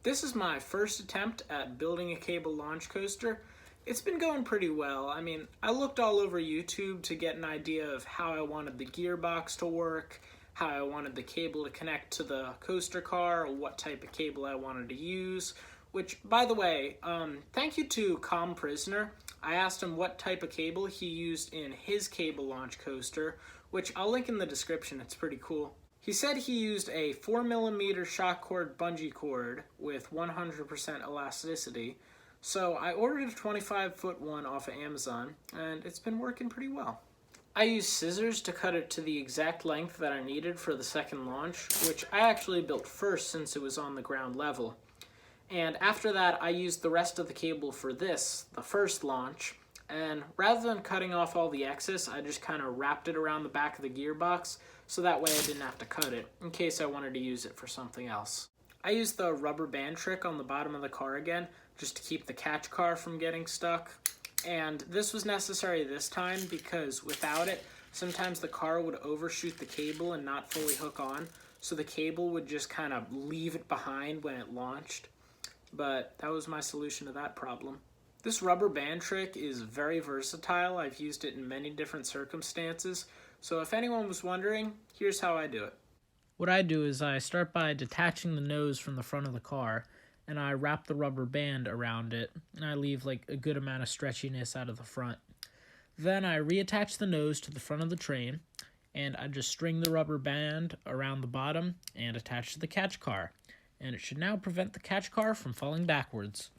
This is my first attempt at building a cable launch coaster. It's been going pretty well. I mean, I looked all over YouTube to get an idea of how I wanted the gearbox to work, how I wanted the cable to connect to the coaster car, what type of cable I wanted to use, which, by the way, thank you to Calm Prisoner. I asked him what type of cable he used in his cable launch coaster, which I'll link in the description. It's pretty cool. He said he used a 4mm shock cord bungee cord with 100% elasticity, so I ordered a 25-foot one off of Amazon, and it's been working pretty well. I used scissors to cut it to the exact length that I needed for the second launch, which I actually built first since it was on the ground level. And after that, I used the rest of the cable for this, the first launch, and rather than cutting off all the excess, I just kind of wrapped it around the back of the gearbox, so that way I didn't have to cut it, in case I wanted to use it for something else. I used the rubber band trick on the bottom of the car again, just to keep the catch car from getting stuck. And this was necessary this time because without it, sometimes the car would overshoot the cable and not fully hook on, so the cable would just kind of leave it behind when it launched. But that was my solution to that problem. This rubber band trick is very versatile. I've used it in many different circumstances. So if anyone was wondering, here's how I do it. What I do is I start by detaching the nose from the front of the car, and I wrap the rubber band around it, and I leave like a good amount of stretchiness out of the front. Then I reattach the nose to the front of the train, and I just string the rubber band around the bottom and attach to the catch car. And it should now prevent the catch car from falling backwards.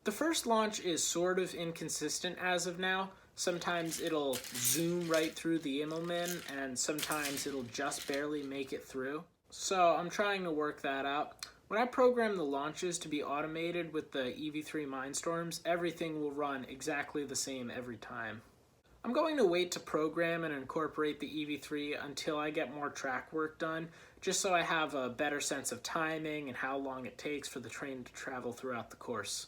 The first launch is sort of inconsistent as of now. Sometimes it'll zoom right through the Immelmann, and sometimes it'll just barely make it through. So I'm trying to work that out. When I program the launches to be automated with the EV3 Mindstorms, everything will run exactly the same every time. I'm going to wait to program and incorporate the EV3 until I get more track work done, just so I have a better sense of timing and how long it takes for the train to travel throughout the course.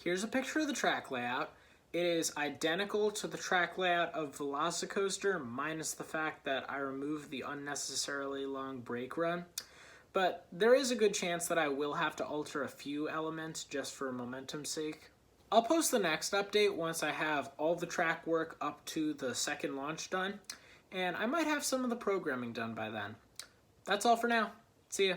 Here's a picture of the track layout. It is identical to the track layout of VelociCoaster, minus the fact that I removed the unnecessarily long brake run. But there is a good chance that I will have to alter a few elements just for momentum's sake. I'll post the next update once I have all the track work up to the second launch done, and I might have some of the programming done by then. That's all for now. See ya.